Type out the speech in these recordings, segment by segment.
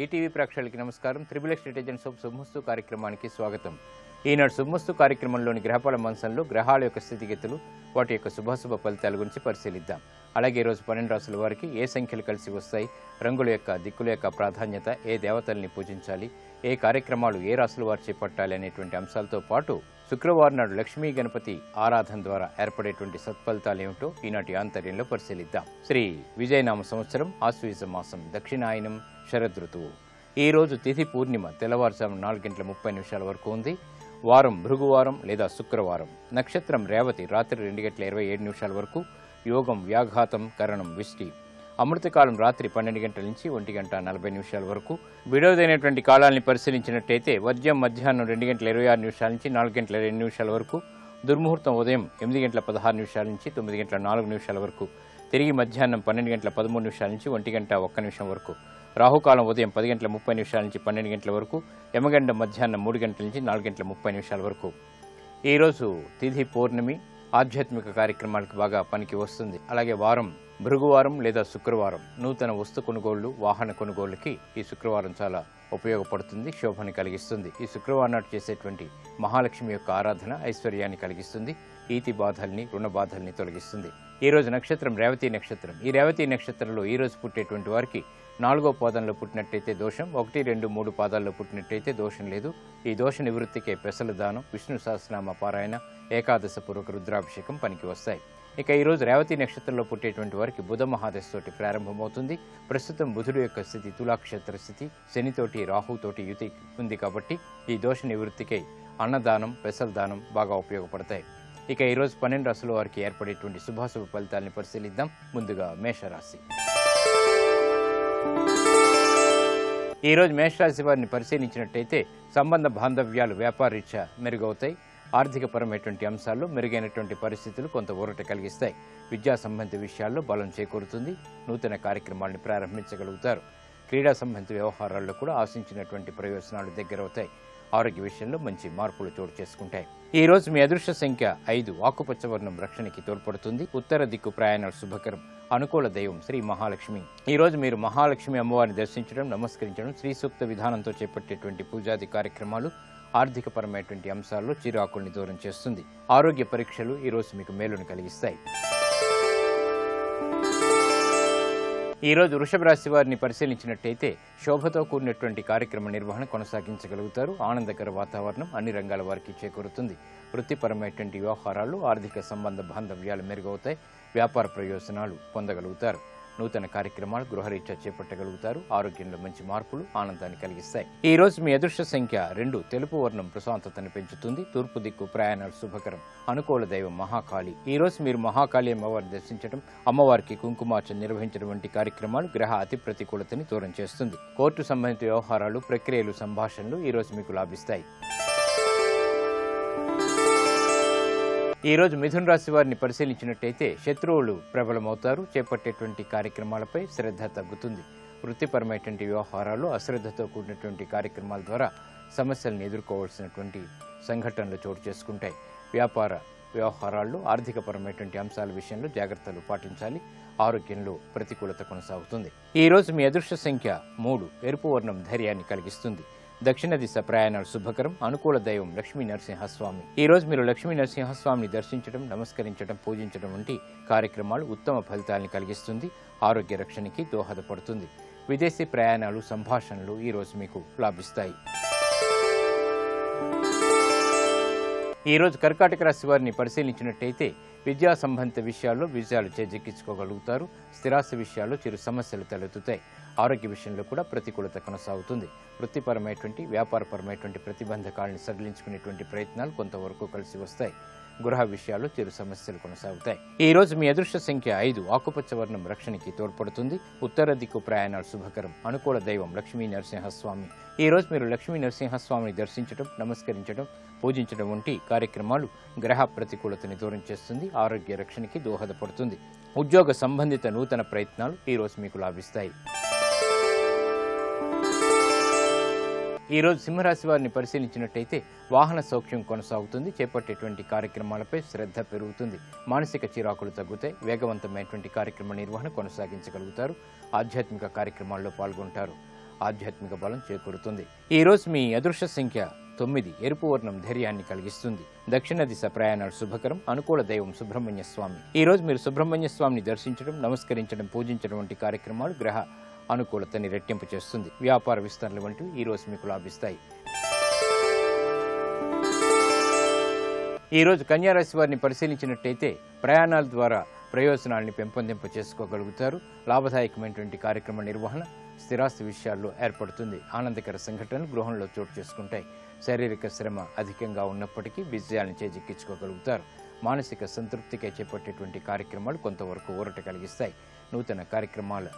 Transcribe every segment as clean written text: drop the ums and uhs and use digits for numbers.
ETV ప్రేక్షకులకి నమస్కారం. Triple X detergent soap శుభమస్తు కార్యక్రమానికి స్వాగతం. ఈనాడు శుభమస్తు కార్యక్రమంలోని గ్రహఫల మంచంలో గ్రహాల యొక్క స్థితిగతులు, వాటి యొక్క శుభాశుభ ఫలితాల గురించి పరిశీలిద్దాం. అలాగే ఈరోజు 12 రాసుల వారికి ఏ సంఖ్యలు కలిసి వస్తాయి, రంగుల యొక్క దిక్కుల యొక్క ప్రాధాన్యత, ఏ దేవతల్ని పూజించాలి, ఏ కార్యక్రమాలు ఏ రాసుల వారు చేపట్టాలి అనేటువంటి అంశాలతో పాటు శుక్రవారం నాడు లక్ష్మీ గణపతి ఆరాధన ద్వారా ఏర్పడేటువంటి సత్ఫలితాలు ఏమిటో ఈనాటి ఆంతర్యంలో పరిశీలిద్దాం. శ్రీ విజయనామ సంవత్సరం ఆశ్వీజ మాసం దక్షిణాయనం శరదృతువు. ఈ రోజు తిథి పూర్ణిమ తెల్లవారుజాము 4:30 వరకు ఉంది. వారం భృగువారం లేదా శుక్రవారం. నక్షత్రం రేవతి రాత్రి 2:27 వరకు. యోగం వ్యాఘాతం కరణం విష్టి. అమృతకాలం రాత్రి 12 గంటల నుంచి 1:40 వరకు. విడవదైనటువంటి కాలాన్ని పరిశీలించినట్టయితే వర్జ్యం మధ్యాహ్నం 2:26 నుంచి 4:02 వరకు. దుర్ముహూర్తం ఉదయం 8:16 నుంచి 9:04 వరకు. తిరిగి మధ్యాహ్నం 12:13 నుంచి 1:01 వరకు. రాహుకాలం ఉదయం 10:30 నుంచి 12 గంటల వరకు. యమగండం మధ్యాహ్నం 3 గంటల నుంచి 4:30 వరకు. ఈరోజు తిథి పౌర్ణమి. ఆధ్యాత్మిక కార్యక్రమాలకు బాగా పనికి వస్తుంది. అలాగే వారం భృగువారం లేదా శుక్రవారం. నూతన వస్తు కొనుగోళ్లు, వాహన కొనుగోళ్లకి ఈ శుక్రవారం చాలా ఉపయోగపడుతుంది, శోభని కలిగిస్తుంది. ఈ శుక్రవారం నాడు చేసేటువంటి మహాలక్ష్మి యొక్క ఆరాధన ఐశ్వర్యాన్ని కలిగిస్తుంది, ఈతి బాధల్ని రుణ బాధల్ని తొలగిస్తుంది. ఈ రోజు నక్షత్రం రేవతి నక్షత్రం. ఈ రేవతి నక్షత్రంలో ఈ రోజు పుట్టేటువంటి వారికి 4వ పాదంలో పుట్టినట్టయితే దోషం, 1, 2, 3 పాదాల్లో పుట్టినట్టయితే దోషం లేదు. ఈ దోష నివృత్తికే పెసల దానం, విష్ణు సహస్రనామ పారాయణ, ఏకాదశ పూర్వక రుద్రాభిషేకం పనికి వస్తాయి. ఇక ఈరోజు రేవతి నక్షత్రంలో పుట్టేటువంటి వారికి బుధ మహాదశతోటి ప్రారంభమవుతుంది. ప్రస్తుతం బుధుడు యొక్క స్థితి తులాక్షేత్ర స్థితి, శనితోటి రాహుతోటి యుతి ఉంది కాబట్టి ఈ దోష నివృత్తికై అన్నదానం, పెసల దానం బాగా ఉపయోగపడతాయి. ఇక ఈరోజు 12 రాశుల వారికి ఏర్పడేటువంటి శుభాశుభ ఫలితాలను పరిశీలిద్దాం. ముందుగా మేషరాశి. ఈరోజు మేషరాశి వారిని పరిశీలించినట్టయితే సంబంధ బాంధవ్యాలు వ్యాపారరీత్యా మెరుగవుతాయి. ఆర్థికపరమైనటువంటి అంశాల్లో మెరుగైనటువంటి పరిస్థితులు కొంత ఊరట కలిగిస్తాయి. విద్యా సంబంధిత విషయాల్లో బలం చేకూరుతుంది. నూతన కార్యక్రమాలను ప్రారంభించగలుగుతారు. క్రీడా సంబంధిత వ్యవహారాల్లో కూడా ఆశించినటువంటి ప్రయోజనాలు దగ్గరవుతాయి. ఆరోగ్య విషయంలో మంచి మార్పులు చోటు చేసుకుంటాయి. ఈ రోజు మీ అదృష్ట సంఖ్య 5. ఆకుపచ్చ వర్ణం రక్షణకి తోడ్పడుతుంది. ఉత్తర దిక్కు ప్రయాణాలు శుభకరం. అనుకూల దైవం శ్రీ మహాలక్ష్మి. ఈ రోజు మీరు మహాలక్ష్మి అమ్మవారిని దర్శించడం, నమస్కరించడం, శ్రీ సూక్త విధానంతో చేపట్టేటువంటి పూజాది కార్యక్రమాలు ఆర్థికపరమైనటువంటి అంశాల్లో చిరాకుల్ని దూరం చేస్తుంది. ఆరోగ్య పరీక్షలు ఈ రోజు మీకు మేలును కలిగిస్తాయి. ఈ రోజు వృషభ రాశి వారిని పరిశీలించినట్టయితే శోభతో కూడినటువంటి కార్యక్రమ నిర్వహణ కొనసాగించగలుగుతారు. ఆనందకర వాతావరణం అన్ని రంగాల వారికి చేకూరుతుంది. వృత్తిపరమైనటువంటి వ్యవహారాలు, ఆర్థిక సంబంధ బాంధవ్యాలు మెరుగవుతాయి. వ్యాపార ప్రయోజనాలు పొందగలుగుతారు. నూతన కార్యక్రమాలు గృహరీత్యా చేపట్టగలుగుతారు. ఆరోగ్యంలో మంచి మార్పులు ఆనందాన్ని కలిగిస్తాయి. ఈ రోజు మీ అదృష్ట సంఖ్య 2. తెలుపు వర్ణం ప్రశాంతతను పెంచుతుంది. తూర్పు దిక్కు ప్రయాణాలు శుభకరం. అనుకూల దైవం మహాకాళి. ఈ రోజు మీరు మహాకాళి అమ్మవారిని దర్శించడం, అమ్మవారికి కుంకుమార్చన నిర్వహించడం వంటి కార్యక్రమాలు గ్రహ అతి ప్రతికూలతని దూరం చేస్తుంది. కోర్టు సంబంధిత వ్యవహారాలు, ప్రక్రియలు, సంభాషణలు ఈ రోజు మీకు లాభిస్తాయి. ఈ రోజు మిథున రాశి వారిని పరిశీలించినట్టయితే శత్రువులు ప్రబలమవుతారు. చేపట్టేటువంటి కార్యక్రమాలపై శ్రద్ధ తగ్గుతుంది. వృత్తిపరమైనటువంటి వ్యవహారాలు, అశ్రద్ధతో కూడినటువంటి కార్యక్రమాల ద్వారా సమస్యలను ఎదుర్కోవాల్సినటువంటి సంఘటనలు చోటు చేసుకుంటాయి. వ్యాపార వ్యవహారాల్లో ఆర్థికపరమైనటువంటి అంశాల విషయంలో జాగ్రత్తలు పాటించాలి. ఆరోగ్యంలో ప్రతికూలత కొనసాగుతుంది. ఈ రోజు మీ అదృష్ట సంఖ్య 3. ఎరుపు వర్ణం ధైర్యాన్ని కలిగిస్తుంది. దక్షిణ దిశ ప్రయాణాలు శుభకరం. అనుకూల దైవం లక్ష్మీ నరసింహస్వామి. ఈ రోజు మీరు లక్ష్మీ నరసింహస్వామిని దర్శించడం, నమస్కరించడం, పూజించడం వంటి కార్యక్రమాలు ఉత్తమ ఫలితాలను కలిగిస్తుంది. ఆరోగ్య రక్షణకి దోహదపడుతుంది. విదేశీ ప్రయాణాలు, సంభాషణలు ఈ రోజు మీకు లాభిస్తాయి. ఈ రోజు కర్కాటక రాశి వారిని పరిశీలించినట్టయితే విద్యా సంబంధిత విషయాల్లో విజయాలు చేజిక్కించుకోగలుగుతారు. స్థిరాస్తి విషయాల్లో చిరు సమస్యలు తలెత్తుతాయి. ఆరోగ్య విషయంలో కూడా ప్రతికూలత కొనసాగుతుంది. వృత్తిపరమైనటువంటి, వ్యాపారపరమైనటువంటి ప్రతిబంధకాలను సడలించుకునేటువంటి ప్రయత్నాలు కొంతవరకు కలిసి వస్తాయి. గృహ విషయాల్లో చిరు సమస్యలు కొనసాగుతాయి. ఈ రోజు మీ అదృష్ట సంఖ్య 5. ఆకుపచ్చ వర్ణం రక్షణకి తోడ్పడుతుంది. ఉత్తర దిక్కు ప్రయాణాలు శుభకరం. అనుకూల దైవం లక్ష్మీ నరసింహస్వామి. ఈ రోజు మీరు లక్ష్మీ నరసింహస్వామిని దర్శించడం, నమస్కరించడం, పూజించడం వంటి కార్యక్రమాలు గ్రహ ప్రతికూలతని దూరం చేస్తుంది. ఆరోగ్య రక్షణకి దోహదపడుతుంది. ఉద్యోగ సంబంధిత నూతన ప్రయత్నాలు ఈ రోజు మీకు లాభిస్తాయి. ఈ రోజు సింహరాశి వారిని పరిశీలించినట్టయితే వాహన సౌఖ్యం కొనసాగుతుంది. చేపట్టేటువంటి కార్యక్రమాలపై శ్రద్ధ పెరుగుతుంది. మానసిక చిరాకులు తగ్గుతాయి. వేగవంతమైనటువంటి కార్యక్రమ నిర్వహణ కొనసాగించగలుగుతారు. ఆధ్యాత్మిక కార్యక్రమాల్లో పాల్గొంటారు. ఆధ్యాత్మిక బలం చేకూరుతుంది. ఈ రోజు మీ అదృష్ట సంఖ్య 9. ఎరుపు వర్ణం ధైర్యాన్ని కలిగిస్తుంది. దక్షిణ దిశ ప్రయాణాలు శుభకరం. అనుకూల దైవం సుబ్రహ్మణ్య స్వామి. ఈ రోజు మీరు సుబ్రహ్మణ్య స్వామిని దర్శించడం, నమస్కరించడం, పూజించడం వంటి కార్యక్రమాలు గ్రహ అనుకూలతని రెట్టింపు చేస్తుంది. వ్యాపార విస్తరణలు వంటివి ఈ రోజు మీకు లాభిస్తాయి. ఈ రోజు కన్యా రాశి వారిని పరిశీలించినట్టయితే ప్రయాణాల ద్వారా ప్రయోజనాలను పెంపొందింప చేసుకోగలుగుతారు. లాభదాయకమైనటువంటి కార్యక్రమ నిర్వహణ స్థిరాస్తి విషయాల్లో ఏర్పడుతుంది. ఆనందకర సంఘటనలు గృహంలో చోటు చేసుకుంటాయి. శారీరక శ్రమ అధికంగా ఉన్నప్పటికీ విజయాలను చేజిక్కించుకోగలుగుతారు. మానసిక సంతృప్తికై చేపట్టేటువంటి కార్యక్రమాలు కొంతవరకు ఊరట కలిగిస్తాయి. నూతన కార్యక్రమాల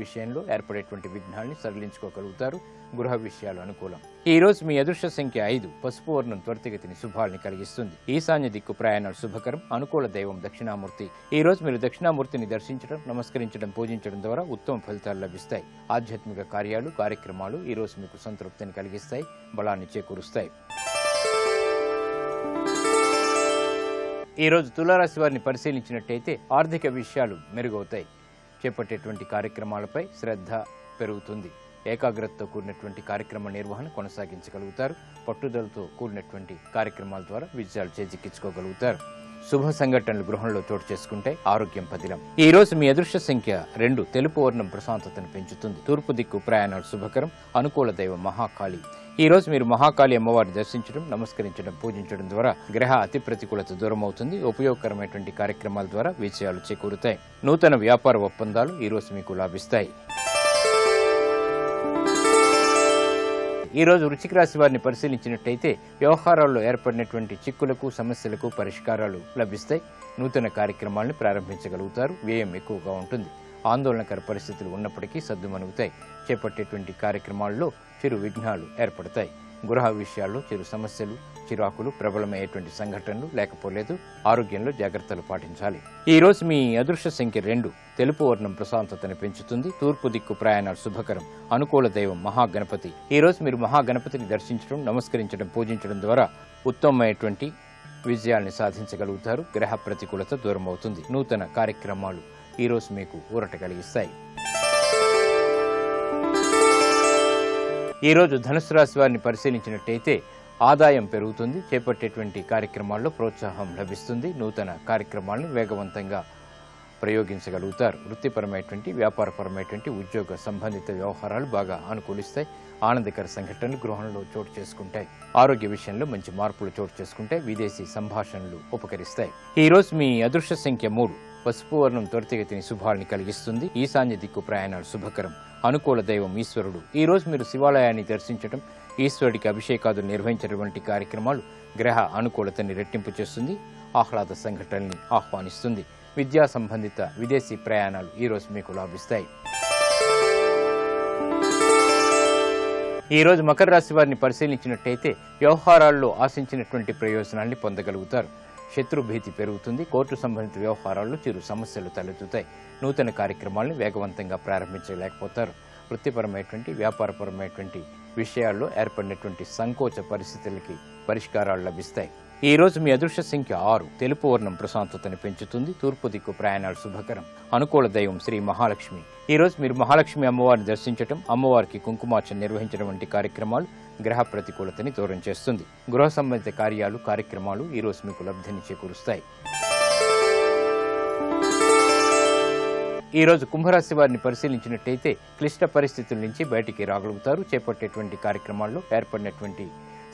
విషయంలో ఏర్పడేటువంటి విఘ్నాల్ని సడలించుకోగలుగుతారు. గృహ విషయాలు అనుకూలం. ఈ రోజు మీ అదృష్ట సంఖ్య 5. పసుపు వర్ణం త్వరితగతిని శుభాల్ని కలిగిస్తుంది. ఈశాన్య దిక్కు ప్రయాణాలు శుభకరం. అనుకూల దైవం దక్షిణామూర్తి. ఈ రోజు మీరు దక్షిణామూర్తిని దర్శించడం, నమస్కరించడం, పూజించడం ద్వారా ఉత్తమ ఫలితాలు లభిస్తాయి. ఆధ్యాత్మిక కార్యక్రమాలు ఈ రోజు మీకు సంతృప్తిని కలిగిస్తాయి, బలాన్ని చేకూరుస్తాయి. ఈ రోజు తులారాశి వారిని పరిశీలించినట్టయితే ఆర్థిక విషయాలు మెరుగవుతాయి. చేపట్టేటువంటి కార్యక్రమాలపై శ్రద్ధ పెరుగుతుంది. ఏకాగ్రతతో కూడినటువంటి కార్యక్రమ నిర్వహణ కొనసాగించగలుగుతారు. పట్టుదలతో కూడినటువంటి కార్యక్రమాల ద్వారా విజయాలు చేజిక్కించుకోగలుగుతారు. శుభ సంఘటనలు గృహంలో చోటు చేసుకుంటే ఆరోగ్యం పదిలం. ఈ రోజు మీ అదృష్ట సంఖ్య 2. తెలుపు వర్ణం ప్రశాంతతను పెంచుతుంది. తూర్పు దిక్కు ప్రయాణాలు శుభకరం. అనుకూల దైవం మహాకాళి. ఈ రోజు మీరు మహాకాళి అమ్మవారిని దర్శించడం, నమస్కరించడం, పూజించడం ద్వారా గ్రహ అతి ప్రతికూలత దూరం అవుతుంది. ఉపయోగకరమైనటువంటి కార్యక్రమాల ద్వారా విజయాలు చేకూరుతాయి. నూతన వ్యాపార ఒప్పందాలు ఈ రోజు మీకు లాభిస్తాయి. ఈ రోజు వృశ్చిక రాశి వారిని పరిశీలించినట్టయితే వ్యవహారాల్లో ఏర్పడినటువంటి చిక్కులకు, సమస్యలకు పరిష్కారాలు లభిస్తాయి. నూతన కార్యక్రమాలను ప్రారంభించగలుగుతారు. వ్యయం ఎక్కువగా ఉంటుంది. ఆందోళనకర పరిస్థితులు ఉన్నప్పటికీ సద్దుమణుగుతాయి. చేపట్టేటువంటి కార్యక్రమాల్లో చిరు విఘ్నాలు ఏర్పడతాయి. గృహ విషయాల్లో చిరు సమస్యలు, చిరాకులు, ప్రబలమయ్యేటువంటి సంఘటనలు లేకపోలేదు. ఆరోగ్యంలో జాగ్రత్తలు పాటించాలి. ఈ రోజు మీ అదృష్ట సంఖ్య 2. తెలుపు వర్ణం ప్రశాంతతను పెంచుతుంది. తూర్పు దిక్కు ప్రయాణాలు శుభకరం. అనుకూల దైవం మహాగణపతి. ఈ రోజు మీరు మహాగణపతిని దర్శించడం, నమస్కరించడం, పూజించడం ద్వారా ఉత్తమమైనటువంటి విజయాల్ని సాధించగలుగుతారు. గ్రహ ప్రతికూలత దూరం అవుతుంది. నూతన కార్యక్రమాలు ఈ రోజు మీకు ఊరట కలిగిస్తాయి. ఈ రోజు ధనుసు రాశి వారిని పరిశీలించినట్టయితే ఆదాయం పెరుగుతుంది. చేపట్టేటువంటి కార్యక్రమాల్లో ప్రోత్సాహం లభిస్తుంది. నూతన కార్యక్రమాలను వేగవంతంగా ప్రయోగించగలుగుతారు. వృత్తిపరమైనటువంటి, వ్యాపారపరమైనటువంటి, ఉద్యోగ సంబంధిత వ్యవహారాలు బాగా అనుకూలిస్తాయి. ఆనందకర సంఘటనలు గృహంలో చోటు చేసుకుంటాయి. ఆరోగ్య విషయంలో మంచి మార్పులు చోటు చేసుకుంటాయి. విదేశీ సంభాషణలు ఉపకరిస్తాయి. ఈ రోజు మీ అదృష్ట సంఖ్య 3. పసుపు వర్ణం త్వరితగతిని శుభాల్ని కలిగిస్తుంది. ఈశాన్య దిక్కు ప్రయాణాలు శుభకరం. అనుకూల దైవం ఈశ్వరుడు. ఈ రోజు మీరు శివాలయాన్ని దర్శించడం, ఈశ్వరుడికి అభిషేకాదులు నిర్వహించడం వంటి కార్యక్రమాలు గ్రహ అనుకూలతని రెట్టింపు చేస్తుంది. ఆహ్లాద సంఘటనల్ని ఆహ్వానిస్తుంది. విద్యా సంబంధిత విదేశీ ప్రయాణాలు ఈ రోజు మీకు లాభిస్తాయి. ఈ రోజు మకర రాశి వారిని పరిశీలించినట్టయితే వ్యవహారాల్లో ఆశించినటువంటి ప్రయోజనాల్ని పొందగలుగుతారు. శత్రుభీతి పెరుగుతుంది. కోర్టు సంబంధిత వ్యవహారాల్లో చిరు సమస్యలు తలెత్తుతాయి. నూతన కార్యక్రమాలను వేగవంతంగా ప్రారంభించలేకపోతారు. వృత్తిపరమైనటువంటి, వ్యాపారపరమైనటువంటి విషయాల్లో ఏర్పడినటువంటి సంకోచ పరిస్థితులకి పరిష్కారాలు లభిస్తాయి. ఈ రోజు మీ అదృష్ట సంఖ్య 6. తెలుపు వర్ణం ప్రశాంతతని పెంచుతుంది. తూర్పు దిక్కు ప్రయాణాలు శుభకరం. అనుకూల దైవం శ్రీ మహాలక్ష్మి. ఈ రోజు మీరు మహాలక్ష్మి అమ్మవారిని దర్శించడం, అమ్మవారికి కుంకుమార్చన నిర్వహించడం వంటి కార్యక్రమాలు గ్రహ ప్రతికూలతని దూరం చేస్తుంది. గృహ సంబంధిత కార్యక్రమాలు ఈ రోజు మీకు లబ్ధిని చేకూరుస్తాయి. ఈ రోజు కుంభరాశి వారిని పరిశీలించినట్టయితే క్లిష్ట పరిస్థితుల నుంచి బయటికి రాగలుగుతారు. చేపట్టేటువంటి కార్యక్రమాల్లో ఏర్పడినటువంటి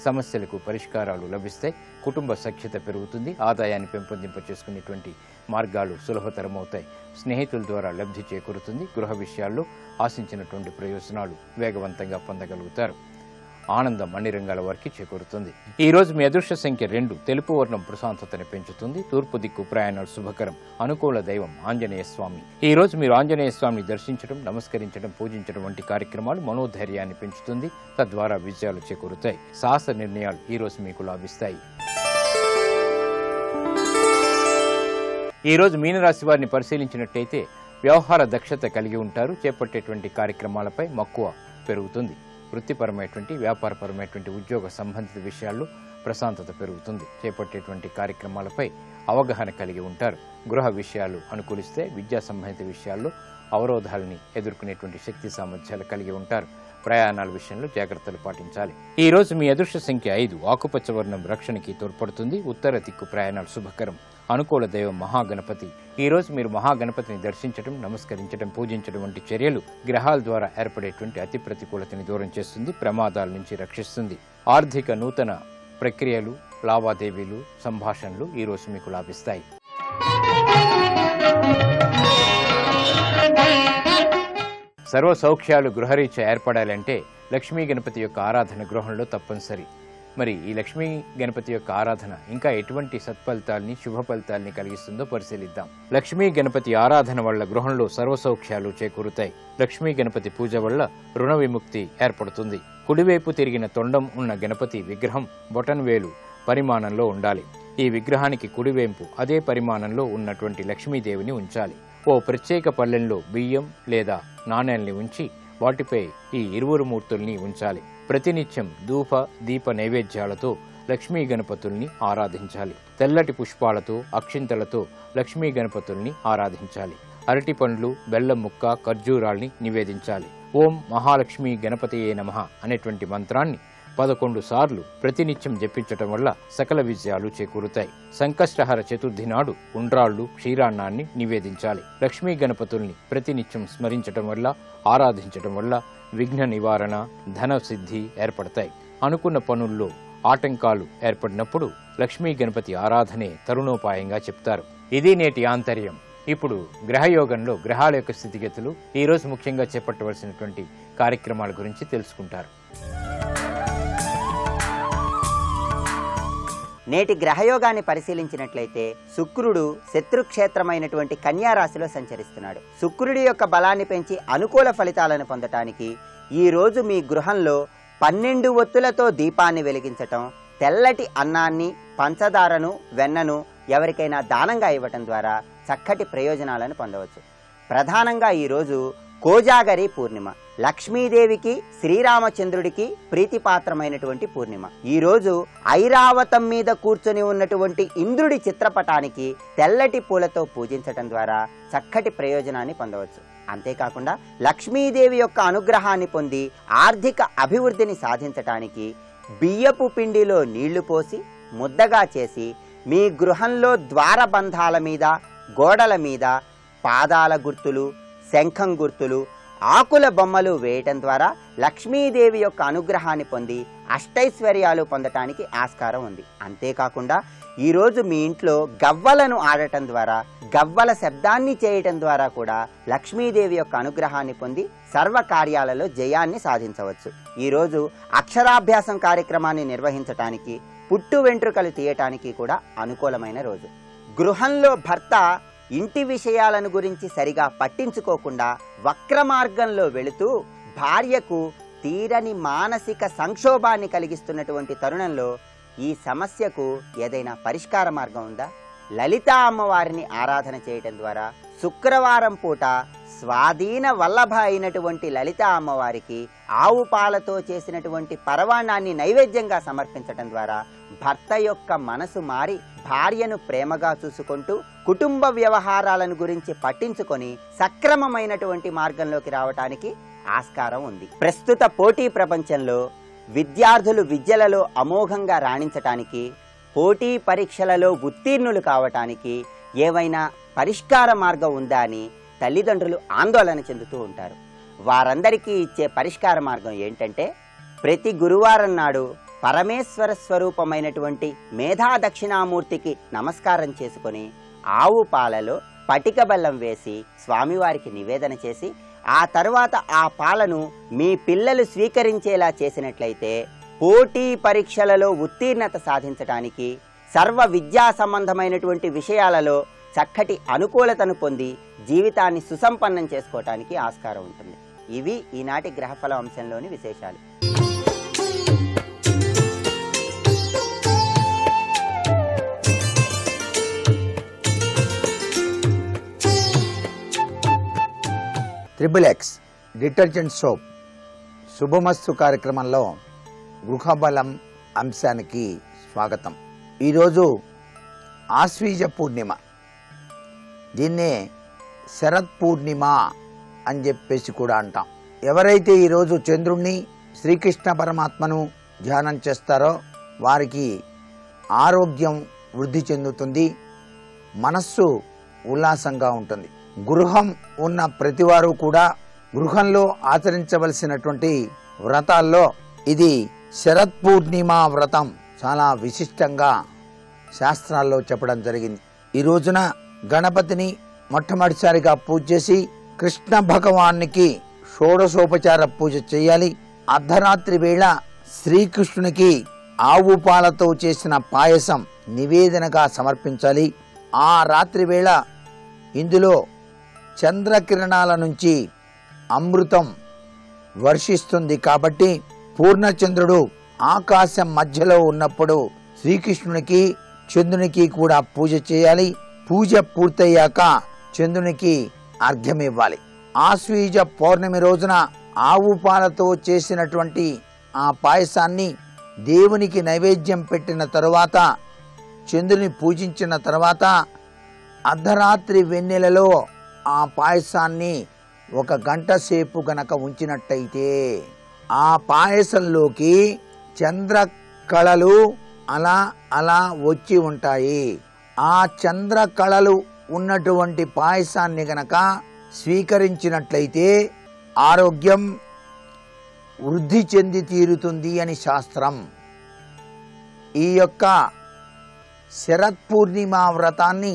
సమస్యలకు పరిష్కారాలు లభిస్తాయి. కుటుంబ సఖ్యత పెరుగుతుంది. ఆదాయాన్ని పెంపొందింప చేసుకునేటువంటి మార్గాలు సులభతరమవుతాయి. స్నేహితుల ద్వారా లబ్ధి చేకూరుతుంది. గృహ విషయాల్లో ఆశించినటువంటి ప్రయోజనాలు వేగవంతంగా పొందగలుగుతారు. ఆనందం అన్ని రంగాల వారికి చేకూరుతుంది. ఈ రోజు మీ అదృష్ట సంఖ్య 2. తెలుపు వర్ణం ప్రశాంతతని పెంచుతుంది. తూర్పు దిక్కు ప్రయాణాలు శుభకరం. అనుకూల దైవం ఆంజనేయ స్వామి. ఈ రోజు మీరు ఆంజనేయ స్వామిని దర్శించడం, నమస్కరించడం, పూజించడం వంటి కార్యక్రమాలు మనోధైర్యాన్ని పెంచుతుంది. తద్వారా విజయాలు చేకూరుతాయి. సాహస నిర్ణయాలు ఈ రోజు మీకు లాభిస్తాయి. ఈ రోజు మీనరాశి వారిని పరిశీలించినట్టయితే వ్యవహార దక్షత కలిగి ఉంటారు. చేపట్టేటువంటి కార్యక్రమాలపై మక్కువ పెరుగుతుంది. వృత్తిపరమైనటువంటి, వ్యాపారపరమైనటువంటి, ఉద్యోగ సంబంధిత విషయాల్లో ప్రశాంతత పెరుగుతుంది. చేపట్టేటువంటి కార్యక్రమాలపై అవగాహన కలిగి ఉంటారు. గృహ విషయాలు అనుకూలిస్తే విద్యా సంబంధిత విషయాల్లో అవరోధాలని ఎదుర్కొనేటువంటి శక్తి సామర్థ్యాలు కలిగి ఉంటారు. ప్రయాణాల విషయంలో జాగ్రత్తలు పాటించాలి. ఈ రోజు మీ అదృష్ట సంఖ్య 5. ఆకుపచ్చ వర్ణం రక్షణకి తోడ్పడుతుంది. ఉత్తర దిక్కు ప్రయాణాలు శుభకరం. అనుకూల దైవం మహాగణపతి. ఈ రోజు మీరు మహాగణపతిని దర్శించడం, నమస్కరించడం, పూజించడం వంటి చర్యలు గ్రహాల ద్వారా ఏర్పడేటువంటి అతి ప్రతికూలతని దూరం చేస్తుంది, ప్రమాదాల నుంచి రక్షిస్తుంది. ఆర్థిక నూతన ప్రక్రియలు, లావాదేవీలు, సంభాషణలు ఈ రోజు మీకు లాభిస్తాయి. సర్వ సౌఖ్యాలు గృహరీత్యా ఏర్పడాలంటే లక్ష్మీ గణపతి యొక్క ఆరాధన గృహంలో తప్పనిసరి. మరి ఈ లక్ష్మీ గణపతి యొక్క ఆరాధన ఇంకా ఎటువంటి సత్ఫలితాల్ని, శుభ ఫలితాల్ని కలిగిస్తుందో పరిశీలిద్దాం. లక్ష్మీ గణపతి ఆరాధన వల్ల గృహంలో సర్వ సౌఖ్యాలు చేకూరుతాయి. లక్ష్మీ గణపతి పూజ వల్ల రుణ విముక్తి ఏర్పడుతుంది. కుడివైపు తిరిగిన తొండం ఉన్న గణపతి విగ్రహం బొటన్వేలు పరిమాణంలో ఉండాలి. ఈ విగ్రహానికి కుడివైపు అదే పరిమాణంలో ఉన్నటువంటి లక్ష్మీదేవిని ఉంచాలి. ఓ ప్రత్యేక పళ్ళెంలో బియ్యం లేదా నాణేల్ని ఉంచి వాటిపై ఈ ఇరువురు మూర్తుల్ని ఉంచాలి. ప్రతినిత్యం ధూప దీప నైవేద్యాలతో లక్ష్మీ గణపతుల్ని ఆరాధించాలి. తెల్లటి పుష్పాలతో, అక్షింతలతో లక్ష్మీ గణపతుల్ని ఆరాధించాలి. అరటి పండ్లు, బెల్లం ముక్క, ఖర్జూరాల్ని నివేదించాలి. ఓం మహాలక్ష్మి గణపతియే నమః అనేటువంటి మంత్రాన్ని 11 సార్లు ప్రతినిత్యం జపించటం వల్ల సకల విజయాలు చేకూరుతాయి. సంకష్టహర చతుర్థి నాడు ఉండ్రాళ్లు, క్షీరాన్నాన్ని నివేదించాలి. లక్ష్మీ గణపతుల్ని ప్రతినిత్యం స్మరించటం వల్ల, ఆరాధించటం వల్ల విఘ్న నివారణ, ధన సిద్ధి ఏర్పడతాయి. అనుకున్న పనుల్లో ఆటంకాలు ఏర్పడినప్పుడు లక్ష్మీ గణపతి ఆరాధనే తరుణోపాయంగా చెప్తారు. ఇది నేటి ఆంతర్యం. ఇప్పుడు గ్రహయోగంలో గ్రహాల యొక్క స్థితిగతులు, ఈ రోజు ముఖ్యంగా చేపట్టవలసినటువంటి కార్యక్రమాల గురించి తెలుసుకుంటారు. నేటి గ్రహయోగాన్ని పరిశీలించినట్లయితే శుక్రుడు శత్రుక్షేత్రమైనటువంటి కన్యా రాశిలో సంచరిస్తున్నాడు. శుక్రుడి యొక్క బలాన్ని పెంచి అనుకూల ఫలితాలను పొందటానికి ఈ రోజు మీ గృహంలో 12 ఒత్తులతో దీపాన్ని వెలిగించటం, తెల్లటి అన్నాన్ని, పంచదారను, వెన్నను ఎవరికైనా దానంగా ఇవ్వటం ద్వారా చక్కటి ప్రయోజనాలను పొందవచ్చు. ప్రధానంగా ఈరోజు కోజాగరి పూర్ణిమ, లక్ష్మీదేవికి శ్రీరామచంద్రుడికి ప్రీతిపాత్రమైనటువంటి పూర్ణిమ. ఈరోజు ఐరావతం మీద కూర్చొని ఉన్నటువంటి ఇంద్రుడి చిత్రపటానికి తెల్లటి పూలతో పూజించటం ద్వారా చక్కటి ప్రయోజనాన్ని పొందవచ్చు. అంతేకాకుండా లక్ష్మీదేవి యొక్క అనుగ్రహాన్ని పొంది ఆర్థిక అభివృద్ధిని సాధించటానికి బియ్యపు పిండిలో నీళ్లు పోసి ముద్దగా చేసి మీ గృహంలో ద్వారబంధాల మీద, గోడల మీద పాదాల గుర్తులు, శంఖం గుర్తులు, ఆకుల బొమ్మలు వేయటం ద్వారా లక్ష్మీదేవి యొక్క అనుగ్రహాన్ని పొంది అష్టైశ్వర్యాలు పొందటానికి ఆస్కారం ఉంది. అంతేకాకుండా ఈరోజు మీ ఇంట్లో గవ్వలను ఆడటం ద్వారా, గవ్వల శబ్దాన్ని చేయటం ద్వారా కూడా లక్ష్మీదేవి యొక్క అనుగ్రహాన్ని పొంది సర్వ కార్యాలలో జయాన్ని సాధించవచ్చు. ఈరోజు అక్షరాభ్యాసం కార్యక్రమాన్ని నిర్వహించటానికి, పుట్టు వెంట్రుకలు తీయటానికి కూడా అనుకూలమైన రోజు. గృహంలో భర్త ఇంటి విషయాలను గురించి సరిగా పట్టించుకోకుండా వక్ర మార్గంలో వెళుతూ భార్యకు తీరని మానసిక సంక్షోభాన్ని కలిగిస్తున్నటువంటి తరుణంలో ఈ సమస్యకు ఏదైనా పరిష్కార మార్గం ఉందా? లలితా అమ్మవారిని ఆరాధన చేయటం ద్వారా శుక్రవారం పూట స్వాధీన వల్లభ అయినటువంటి లలితా అమ్మవారికి ఆవు పాలతో చేసినటువంటి పరవాణాన్ని నైవేద్యంగా సమర్పించటం ద్వారా భర్త యొక్క మనసు మారి భార్యను ప్రేమగా చూసుకుంటూ కుటుంబ వ్యవహారాలను గురించి పట్టించుకొని సక్రమమైనటువంటి మార్గంలోకి రావటానికి ఆస్కారం ఉంది. ప్రస్తుత పోటీ ప్రపంచంలో విద్యార్థులు విద్యలలో అమోఘంగా రాణించటానికి, పోటీ పరీక్షలలో ఉత్తీర్ణులు కావటానికి ఏవైనా పరిష్కార మార్గం ఉందా అని తల్లిదండ్రులు ఆందోళన చెందుతూ ఉంటారు. వారందరికీ ఇచ్చే పరిష్కార మార్గం ఏంటంటే, ప్రతి గురువారం నాడు పరమేశ్వర స్వరూపమైనటువంటి మేధా దక్షిణామూర్తికి నమస్కారం చేసుకొని ఆవు పాలలో పటిక బెల్లం వేసి స్వామివారికి నివేదన చేసి ఆ తర్వాత ఆ పాలను మీ పిల్లలు స్వీకరించేలా చేసినట్లయితే పోటీ పరీక్షలలో ఉత్తీర్ణత సాధించడానికి, సర్వ విద్యా సంబంధమైనటువంటి విషయాలలో చక్కటి అనుకూలతను పొంది జీవితాన్ని సుసంపన్నం చేసుకోవటానికి ఆస్కారం ఉంటుంది. ఇవి ఈనాటి గ్రహఫల అంశంలోని విశేషాలు. XXX డిటర్జెంట్ సోప్ శుభమస్తు కార్యక్రమంలో గృహబలం అంశానికి స్వాగతం. ఈరోజు ఆశ్వీజ పూర్ణిమ, దీన్నే శరత్ పూర్ణిమ అని చెప్పేసి కూడా అంటాం. ఎవరైతే ఈరోజు చంద్రుణ్ణి శ్రీకృష్ణ పరమాత్మను ధ్యానం చేస్తారో వారికి ఆరోగ్యం వృద్ధి చెందుతుంది, మనస్సు ఉల్లాసంగా ఉంటుంది. గృహం ఉన్న ప్రతివారు కూడా గృహంలో ఆచరించవలసినటువంటి వ్రతాల్లో ఇది శరత్ పూర్ణిమ వ్రతం చాలా విశిష్టంగా శాస్త్రాల్లో చెప్పడం జరిగింది. ఈ రోజున గణపతిని మొట్టమొదటిసారిగా పూజ చేసి కృష్ణ భగవానికి షోడశోపచార పూజ చేయాలి. అర్ధరాత్రి వేళ శ్రీకృష్ణునికి ఆవు పాలతో చేసిన పాయసం నివేదనగా సమర్పించాలి. ఆ రాత్రి వేళ ఇందులో చంద్రకిరణాల నుంచి అమృతం వర్షిస్తుంది కాబట్టి పూర్ణచంద్రుడు ఆకాశం మధ్యలో ఉన్నప్పుడు శ్రీకృష్ణునికి చంద్రునికి కూడా పూజ చేయాలి. పూజ పూర్తయ్యాక చంద్రునికి అర్ఘ్యం ఇవ్వాలి. ఆశ్వీజ పౌర్ణమి రోజున ఆవు పాలతో చేసినటువంటి ఆ పాయసాన్ని దేవునికి నైవేద్యం పెట్టిన తరువాత చంద్రుని పూజించిన తర్వాత అర్ధరాత్రి వెన్నెలలో ఆ పాయసాన్ని 1 గంట సేపు గనక ఉంచినట్టయితే ఆ పాయసంలోకి చంద్ర కళలు అలా అలా వచ్చి ఉంటాయి. ఆ చంద్ర కళలు ఉన్నటువంటి పాయసాన్ని గనక స్వీకరించినట్లయితే ఆరోగ్యం వృద్ధి చెంది తీరుతుంది అని శాస్త్రం. ఈ యొక్క శరత్ పూర్ణిమ వ్రతాన్ని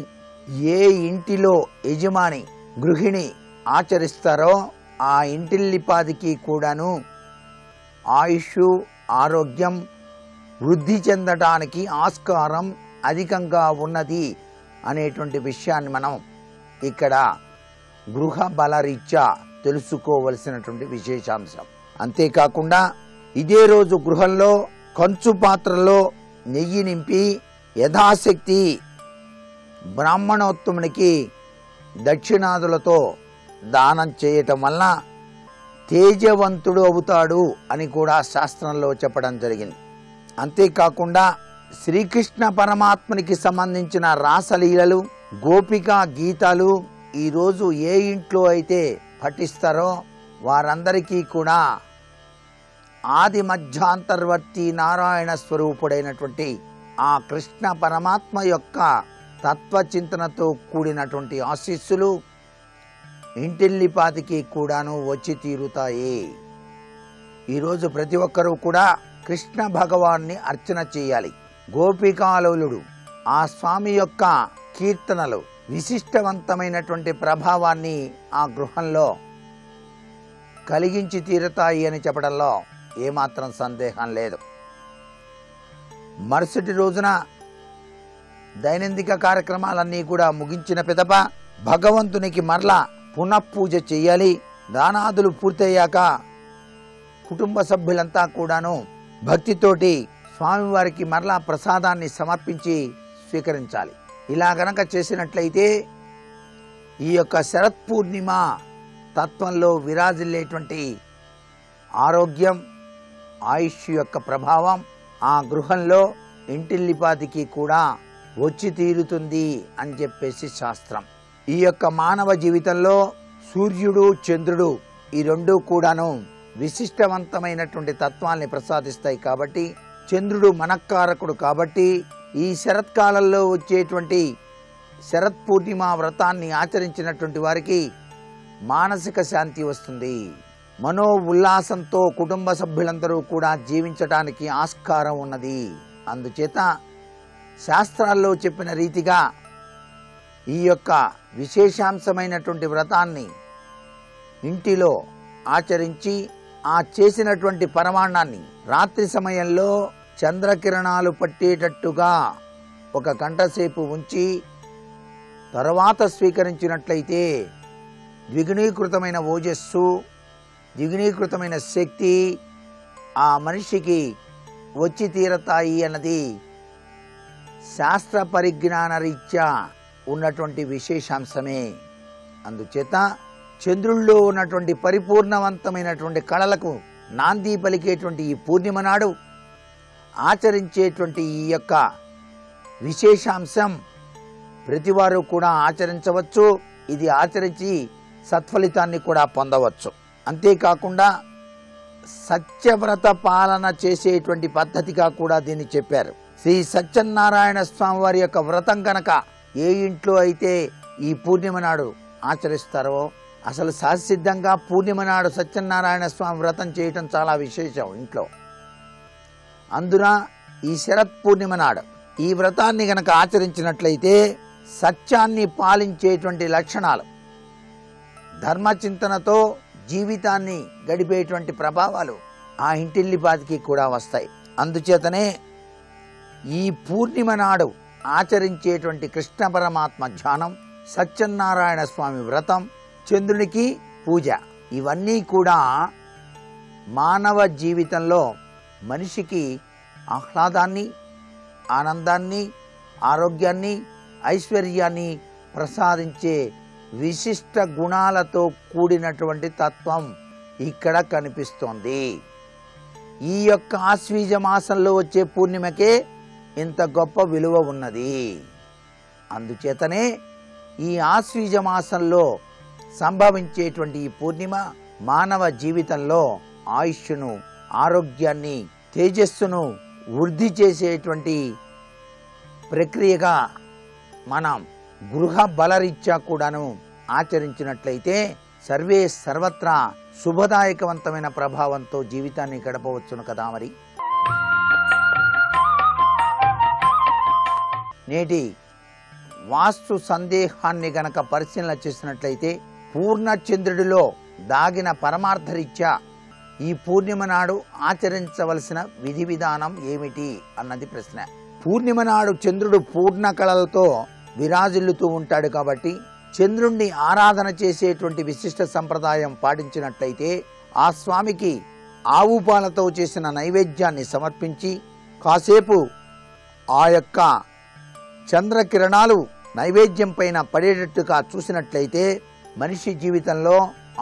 ఏ ఇంటిలో యజమాని గృహిణి ఆచరిస్తారో ఆ ఇంటిల్లిపాదికి కూడాను ఆయుష్ ఆరోగ్యం వృద్ధి చెందడానికి ఆస్కారం అధికంగా ఉన్నది అనేటువంటి విషయాన్ని మనం ఇక్కడ గృహ బలరీత్యా తెలుసుకోవలసినటువంటి విశేషాంశం. అంతేకాకుండా ఇదే రోజు గృహంలో కంచు పాత్రలో నెయ్యి నింపి యథాశక్తి బ్రాహ్మణోత్తమునికి దక్షిణాదులతో దానం చేయటం వల్ల తేజవంతుడు అవుతాడు అని కూడా శాస్త్రంలో చెప్పడం జరిగింది. అంతేకాకుండా శ్రీకృష్ణ పరమాత్మనికి సంబంధించిన రాసలీలలు గోపికా గీతాలు ఈరోజు ఏ ఇంట్లో అయితే పఠిస్తారో వారందరికీ కూడా ఆది మధ్యాంతర్వర్తి నారాయణ స్వరూపుడైనటువంటి ఆ కృష్ణ పరమాత్మ యొక్క తత్వచింతనతో కూడినటువంటి ఆశీస్సులు ఇంటిల్లిపాదికి కూడాను వచ్చి తీరుతాయి. ఈరోజు ప్రతి ఒక్కరూ కూడా కృష్ణ భగవాన్ని అర్చన చేయాలి. గోపికాలోలుడు ఆ స్వామి యొక్క కీర్తనలు విశిష్టవంతమైనటువంటి ప్రభావాన్ని ఆ గృహంలో కలిగించి తీరుతాయి అని చెప్పడంలో ఏమాత్రం సందేహం లేదు. మరుసటి రోజున దైనందిక కార్యక్రమాలన్నీ కూడా ముగించిన పిదప భగవంతునికి మరలా పునఃపూజ చేయాలి. దానాదులు పూర్తయ్యాక కుటుంబ సభ్యులంతా కూడాను భక్తితోటి స్వామివారికి మరలా ప్రసాదాన్ని సమర్పించి స్వీకరించాలి. ఇలా గనక చేసినట్లయితే ఈ యొక్క శరత్ పూర్ణిమ తత్వంలో విరాజిల్లేటువంటి ఆరోగ్యం ఆయుష్ యొక్క ప్రభావం ఆ గృహంలో ఇంటిల్లిపాదికి కూడా వచ్చి తీరుతుంది అని చెప్పేసి శాస్త్రం. ఈ యొక్క మానవ జీవితంలో సూర్యుడు చంద్రుడు ఈ రెండూ కూడాను విశిష్టవంతమైనటువంటి తత్వాన్ని ప్రసాదిస్తాయి కాబట్టి చంద్రుడు మనక్కారకుడు కాబట్టి ఈ శరత్కాలంలో వచ్చేటువంటి శరత్ పూర్ణిమ వ్రతాన్ని ఆచరించినటువంటి వారికి మానసిక శాంతి వస్తుంది. మనో ఉల్లాసంతో కుటుంబ సభ్యులందరూ కూడా జీవించడానికి ఆస్కారం ఉన్నది. అందుచేత శాస్త్రాల్లో చెప్పిన రీతిగా ఈ యొక్క విశేషాంశమైనటువంటి వ్రతాన్ని ఇంటిలో ఆచరించి ఆ చేసినటువంటి పరమాన్నాన్ని రాత్రి సమయంలో చంద్రకిరణాలు పట్టేటట్టుగా 1 గంట సేపు ఉంచి తర్వాత స్వీకరించినట్లయితే ద్విగుణీకృతమైన ఓజస్సు ద్విగుణీకృతమైన శక్తి ఆ మనిషికి వచ్చి తీరతాయి అన్నది శాస్త్ర పరిజ్ఞాన రీత్యా ఉన్నటువంటి విశేషాంశమే. అందుచేత చంద్రుల్లో ఉన్నటువంటి పరిపూర్ణవంతమైనటువంటి కళలకు నాంది పలికేటువంటి ఈ పూర్ణిమ నాడు ఆచరించేటువంటి ఈ యొక్క విశేషాంశం ప్రతివారు కూడా ఆచరించవచ్చు. ఇది ఆచరించి సత్ఫలితాన్ని కూడా పొందవచ్చు. అంతేకాకుండా సత్యవ్రత పాలన చేసేటువంటి పద్ధతిగా కూడా దీన్ని చెప్పారు. శ్రీ సత్యనారాయణ స్వామి వారి యొక్క వ్రతం కనుక ఏ ఇంట్లో అయితే ఈ పూర్ణిమ నాడు ఆచరిస్తారో, అసలు సహసిద్ధంగా పూర్ణిమ నాడు సత్యనారాయణ స్వామి వ్రతం చేయటం చాలా విశేషం ఇంట్లో. అందున ఈ శరత్ పూర్ణిమ నాడు ఈ వ్రతాన్ని గనక ఆచరించినట్లయితే సత్యాన్ని పాలించేటువంటి లక్షణాలు, ధర్మచింతనతో జీవితాన్ని గడిపేటువంటి ప్రభావాలు ఆ ఇంటిల్లిపాదికి కూడా వస్తాయి. అందుచేతనే ఈ పూర్ణిమ నాడు ఆచరించేటువంటి కృష్ణ పరమాత్మ ధ్యానం, సత్యనారాయణ స్వామి వ్రతం, చంద్రునికి పూజ, ఇవన్నీ కూడా మానవ జీవితంలో మనిషికి ఆహ్లాదాన్ని, ఆనందాన్ని, ఆరోగ్యాన్ని, ఐశ్వర్యాన్ని ప్రసాదించే విశిష్ట గుణాలతో కూడినటువంటి తత్వం ఇక్కడ కనిపిస్తోంది. ఈ యొక్క ఆశ్వీజ మాసంలో వచ్చే పూర్ణిమకే ఇంత గొప్ప విలువ ఉన్నది. అందుచేతనే ఈ ఆశ్వీజ మాసంలో సంభవించేటువంటి ఈ పూర్ణిమ మానవ జీవితంలో ఆయుష్ను, ఆరోగ్యాన్ని, తేజస్సును వృద్ధి చేసేటువంటి ప్రక్రియగా మనం గృహ బలరీత్యా కూడాను ఆచరించినట్లయితే సర్వే సర్వత్రా శుభదాయకవంతమైన ప్రభావంతో జీవితాన్ని గడపవచ్చును కదా. మరి నేటి వాస్తు సందేహాన్ని గనక పరిశీలన చేసినట్లయితే పూర్ణచంద్రుడిలో దాగిన పరమార్థరీత్యా ఈ పూర్ణిమ నాడు ఆచరించవలసిన విధి విధానం ఏమిటి అన్నది ప్రశ్న. పూర్ణిమ నాడు చంద్రుడు పూర్ణ కళలతో విరాజిల్లుతూ ఉంటాడు కాబట్టి చంద్రుణ్ణి ఆరాధన చేసేటువంటి విశిష్ట సంప్రదాయం పాటించినట్లయితే ఆ స్వామికి ఆవు పాలతో చేసిన నైవేద్యాన్ని సమర్పించి కాసేపు ఆ యొక్క చంద్రకిరణాలు నైవేద్యం పైన పడేటట్టుగా చూసినట్లయితే మనిషి జీవితంలో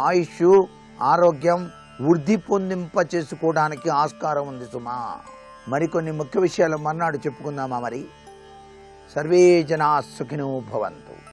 ఆయుష్, ఆరోగ్యం వృద్ధి పొందింప చేసుకోవడానికి ఆస్కారం ఉంది సుమా. మరికొన్ని ముఖ్య విషయాలు మర్నాడు చెప్పుకుందామా. మరి సర్వే జనా సుఖినో భవంతు.